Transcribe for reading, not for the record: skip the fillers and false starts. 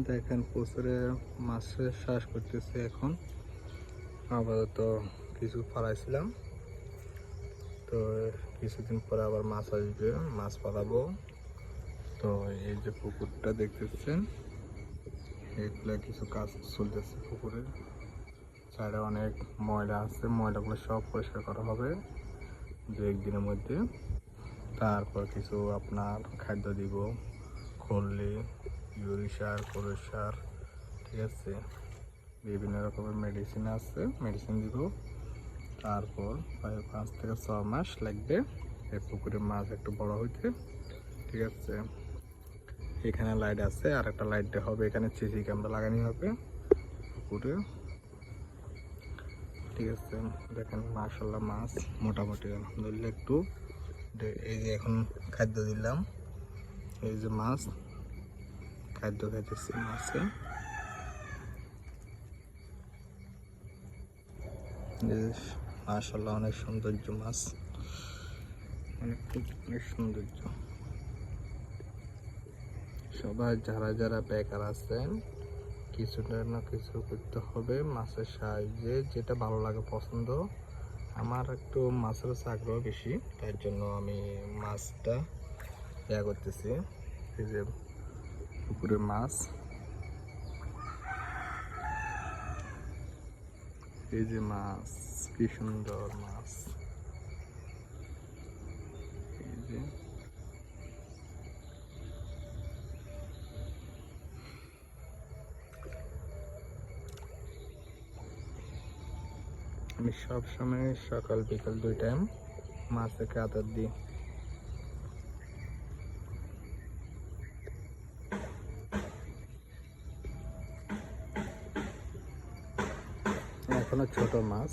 দেখেন পুকুরে মাছের চাষ করতেছে। এখন আপাতত কিছু ফলাইছিলাম, তো কিছুদিন পরে আবার মাছ আসবে, মাছ ফলাবো। তো এই যে পুকুরটা দেখতেছেন, এগুলা কিছু কাজ চলতেছে। পুকুরের সাইডে অনেক ময়লা আছে, ময়লাগুলো সব পরিষ্কার করা হবে দু একদিনের মধ্যে। তারপর কিছু আপনার খাদ্য দিব, খল্লি, ইউরি সার, গরুর সার, ঠিক আছে, বিভিন্ন রকমের মেডিসিন আছে, মেডিসিন দিব। তারপর প্রায় 5 থেকে 6 মাস লাগবে এই পুকুরের মাছ একটু বড় হইতে, ঠিক আছে। এখানে লাইট আছে, আর একটা লাইট হবে এখানে, সিসি ক্যামেরা লাগানো হবে পুকুরে, ঠিক আছে। দেখেন মাশাআল্লাহ মাছ মোটামুটি আলহামদুলিল্লাহ একটু। এই যে এখন খাদ্য দিলাম, এই যে মাছ খাদ্য খাইতেছে মাছে। মাশাআল্লাহ অনেক সৌন্দর্য মাছ, অনেক সৌন্দর্য। সবাই যারা যারা বেকার আছেন, কিছুটা না কিছু করতে হবে মাছের সাহায্যে, যেটা ভালো লাগে পছন্দ। আমার একটু মাছের আগ্রহ বেশি, তার জন্য আমি মাছটা ইয়া করতেছি। এই যে পুকুরের মাছ, এই যে মাছ, কি সুন্দর মাছ। এই যে আমি সবসময় সকাল বিকাল 2 টাইম মাছকে আদর দিই। এখনো ছোট মাছ।